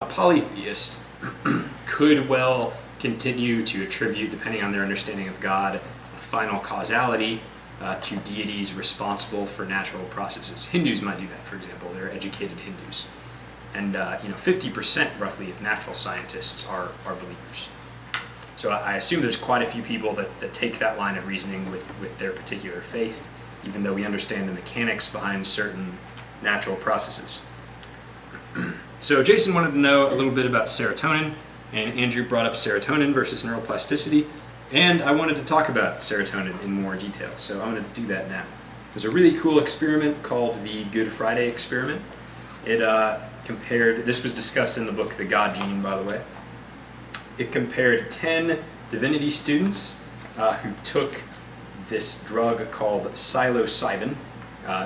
A polytheist could well continue to attribute, depending on their understanding of God, a final causality to deities responsible for natural processes. Hindus might do that, for example. They're educated Hindus. And 50% roughly of natural scientists are believers. So I assume there's quite a few people that take that line of reasoning with their particular faith, even though we understand the mechanics behind certain natural processes. So Jason wanted to know a little bit about serotonin, and Andrew brought up serotonin versus neuroplasticity, and I wanted to talk about serotonin in more detail, so I'm going to do that now. There's a really cool experiment called the Good Friday experiment. It compared, this was discussed in the book The God Gene, by the way. It compared 10 divinity students who took this drug called psilocybin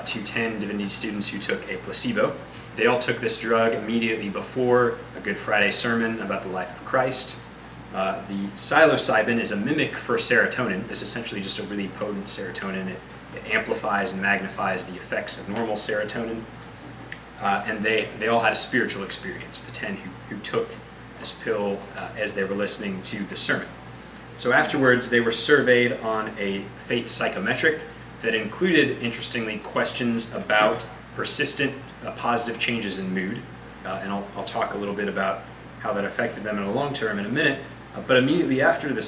to 10 divinity students who took a placebo. They all took this drug immediately before a Good Friday sermon about the life of Christ. The psilocybin is a mimic for serotonin. It's essentially just a really potent serotonin. It amplifies and magnifies the effects of normal serotonin. And they all had a spiritual experience, the 10 who took this pill as they were listening to the sermon. So afterwards, they were surveyed on a faith psychometric that included, interestingly, questions about persistent positive changes in mood, and I'll talk a little bit about how that affected them in the long term in a minute. But immediately after the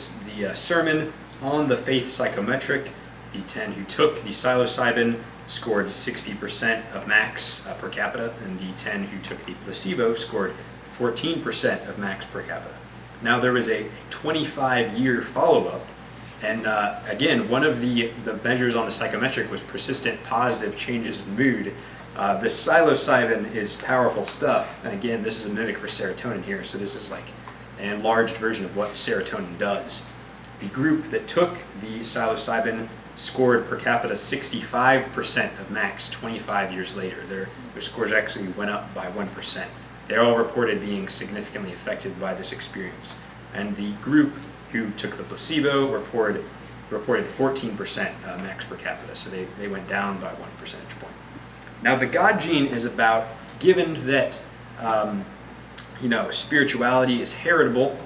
sermon on the faith psychometric, the 10 who took the psilocybin scored 60% of max per capita, and the 10 who took the placebo scored 14% of max per capita. Now there was a 25-year follow-up, and again, one of the measures on the psychometric was persistent positive changes in mood. The psilocybin is powerful stuff, and again, this is a mimic for serotonin here, so this is like an enlarged version of what serotonin does. The group that took the psilocybin scored per capita 65% of max 25 years later. Their scores actually went up by 1%. They all reported being significantly affected by this experience. And the group who took the placebo reported 14% max per capita, so they went down by 1 percentage point. Now the God gene is about, given that spirituality is heritable,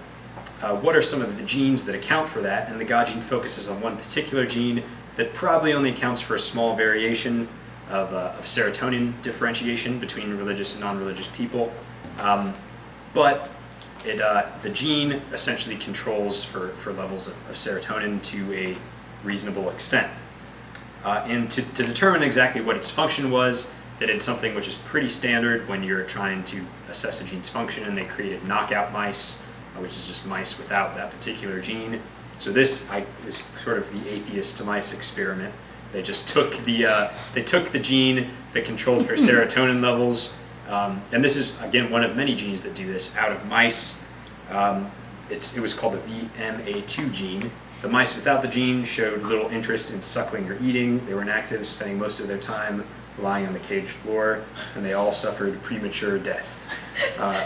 what are some of the genes that account for that? And the God gene focuses on one particular gene that probably only accounts for a small variation of serotonin differentiation between religious and non-religious people. But the gene essentially controls for levels of serotonin to a reasonable extent. And to determine exactly what its function was, they did something which is pretty standard when you're trying to assess a gene's function, and they created knockout mice, which is just mice without that particular gene. So this is sort of the atheist to mice experiment. They just took the gene that controlled for serotonin levels, and this is again one of many genes that do this out of mice. It was called the VMA2 gene. The mice without the gene showed little interest in suckling or eating. They were inactive, spending most of their time lying on the cage floor, and they all suffered premature death.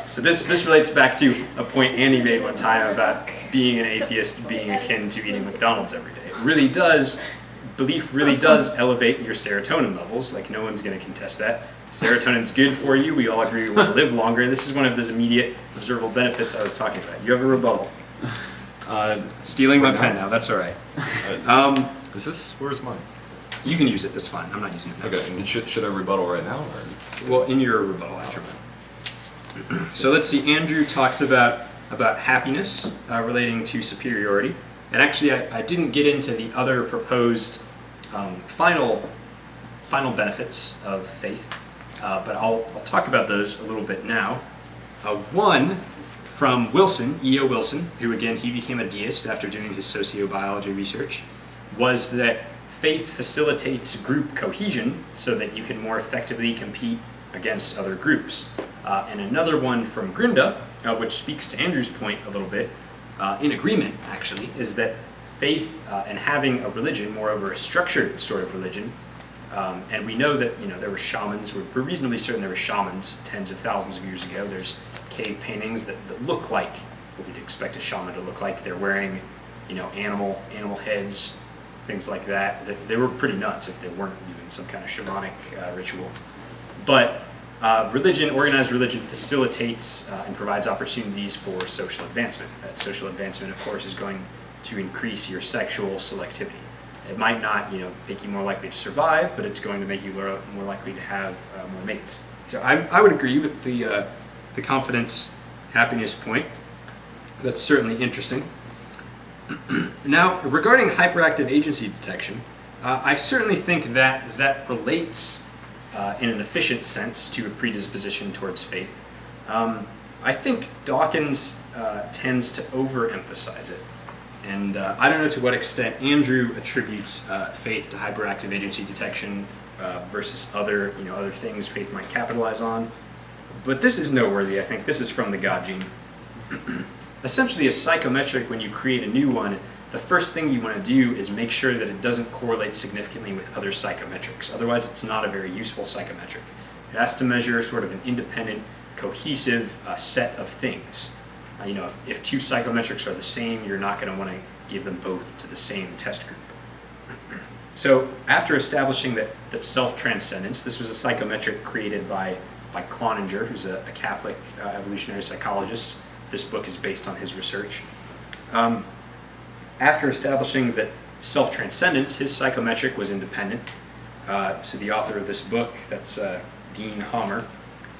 So this relates back to a point Andy made one time about being an atheist being akin to eating McDonald's every day. It really does, belief really does elevate your serotonin levels, like no one's going to contest that. Serotonin's good for you, we all agree we want to live longer. This is one of those immediate observable benefits I was talking about. You have a rebuttal. Stealing my pen now, that's all right. Is this, where's mine? You can use it, that's fine. I'm not using it now. Okay, and should I rebuttal right now? Or? Well, in your rebuttal after mine. So let's see, Andrew talked about happiness relating to superiority. And actually, I didn't get into the other proposed final benefits of faith, but I'll talk about those a little bit now. One from Wilson, E.O. Wilson, who again, he became a deist after doing his sociobiology research, was that faith facilitates group cohesion so that you can more effectively compete against other groups. And another one from Grinda, which speaks to Andrew's point a little bit, in agreement actually, is that faith and having a religion, moreover a structured sort of religion, and we know that there were shamans, we're reasonably certain there were shamans tens of thousands of years ago. There's cave paintings that look like what we'd expect a shaman to look like. They're wearing animal heads, things like that. They were pretty nuts if they weren't doing some kind of shamanic ritual. But Organized religion facilitates and provides opportunities for social advancement. That social advancement, of course, is going to increase your sexual selectivity. It might not, make you more likely to survive, but it's going to make you more likely to have more mates. So I would agree with the confidence, happiness point. That's certainly interesting. Now, regarding hyperactive agency detection, I certainly think that relates in an efficient sense to a predisposition towards faith. I think Dawkins tends to overemphasize it. And I don't know to what extent Andrew attributes faith to hyperactive agency detection versus other things faith might capitalize on. But this is noteworthy, I think. This is from the God Gene. Essentially, a psychometric, when you create a new one, the first thing you want to do is make sure that it doesn't correlate significantly with other psychometrics. Otherwise, it's not a very useful psychometric. It has to measure sort of an independent, cohesive set of things. If two psychometrics are the same, you're not going to want to give them both to the same test group. So after establishing that self-transcendence, this was a psychometric created by Cloninger, who's a Catholic evolutionary psychologist. This book is based on his research. After establishing that self-transcendence, his psychometric was independent. So the author of this book, that's Dean Homer,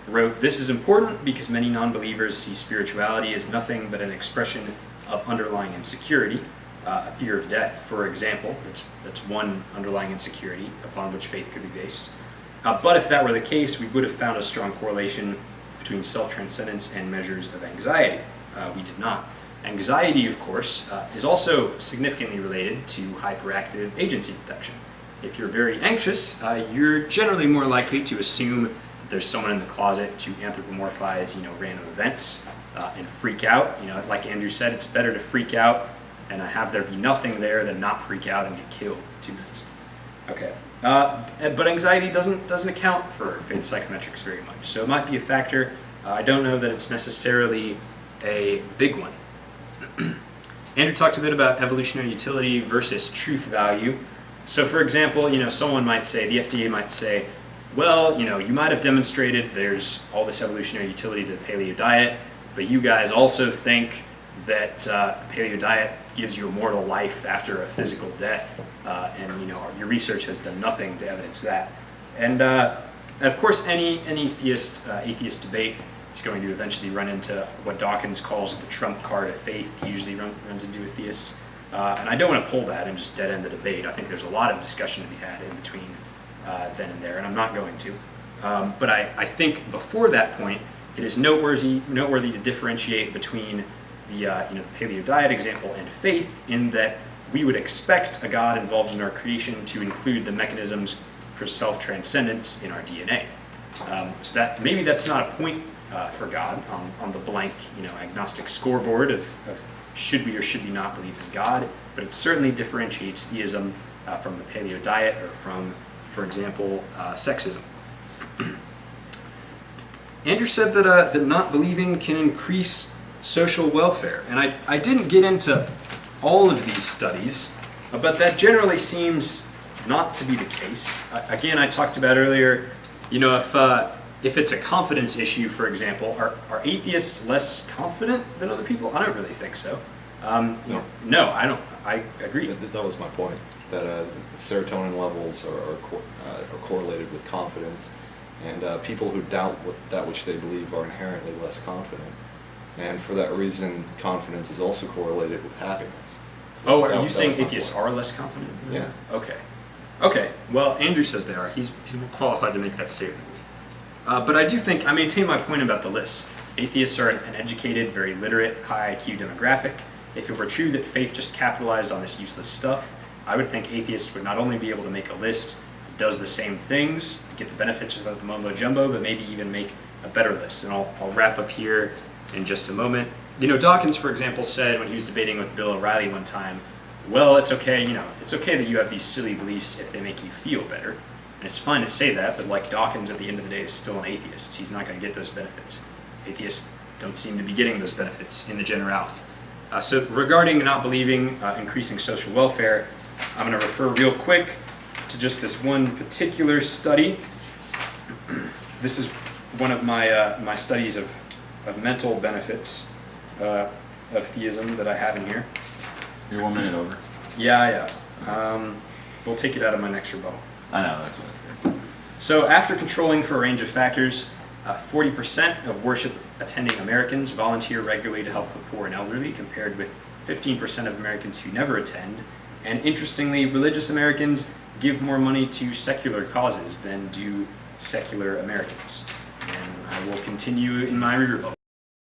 wrote, "This is important because many non-believers see spirituality as nothing but an expression of underlying insecurity, a fear of death, for example. That's one underlying insecurity upon which faith could be based. But if that were the case, we would have found a strong correlation between self-transcendence and measures of anxiety. We did not. Anxiety, of course, is also significantly related to hyperactive agency detection. If you're very anxious, you're generally more likely to assume that there's someone in the closet to anthropomorphize, random events and freak out. Like Andrew said, it's better to freak out and have there be nothing there than not freak out and get killed in 2 minutes. Okay. But anxiety doesn't account for faith psychometrics very much, so it might be a factor. I don't know that it's necessarily a big one. Andrew talked a bit about evolutionary utility versus truth value. So for example, someone might say, the FDA might say, well, you might have demonstrated there's all this evolutionary utility to the paleo diet, but you guys also think that the paleo diet gives you a mortal life after a physical death, and your research has done nothing to evidence that. And of course, any atheist debate is going to eventually run into what Dawkins calls the trump card of faith. He usually runs into atheists, and I don't want to pull that and just dead end the debate. I think there's a lot of discussion to be had in between then and there, and I'm not going to. But I think before that point, it is noteworthy to differentiate between the paleo diet example and faith, in that we would expect a God involved in our creation to include the mechanisms for self-transcendence in our DNA. So that maybe that's not a point for God on the blank agnostic scoreboard of should we or should we not believe in God, but it certainly differentiates theism from the paleo diet or from, for example, sexism. Andrew said that not believing can increase social welfare, and I didn't get into all of these studies, but that generally seems not to be the case. Again, I talked about earlier, if it's a confidence issue, for example, are atheists less confident than other people? I don't really think so. No, I don't. I agree. That was my point, that serotonin levels are correlated with confidence, and people who doubt that which they believe are inherently less confident. And for that reason, confidence is also correlated with happiness. So are you saying atheists are less confident? Yeah. Okay. Well, Andrew says they are. He's more qualified to make that statement than me. But I do think, I maintain my point about the list. Atheists are an educated, very literate, high IQ demographic. If it were true that faith just capitalized on this useless stuff, I would think atheists would not only be able to make a list that does the same things, get the benefits without the mumbo jumbo, but maybe even make a better list. And I'll wrap up here in just a moment. Dawkins, for example, said when he was debating with Bill O'Reilly one time, well, it's okay, it's okay that you have these silly beliefs if they make you feel better. And it's fine to say that, but like Dawkins at the end of the day is still an atheist. He's not going to get those benefits. Atheists don't seem to be getting those benefits in the generality. So regarding not believing increasing social welfare, I'm going to refer real quick to just this one particular study. This is one of my my studies of mental benefits of theism that I have in here. You're 1 minute over. Yeah. We'll take it out of my next rebuttal. I know, that's what I figured. So after controlling for a range of factors, 40% of worship-attending Americans volunteer regularly to help the poor and elderly, compared with 15% of Americans who never attend. And interestingly, religious Americans give more money to secular causes than do secular Americans. And I will continue in my rebuttal.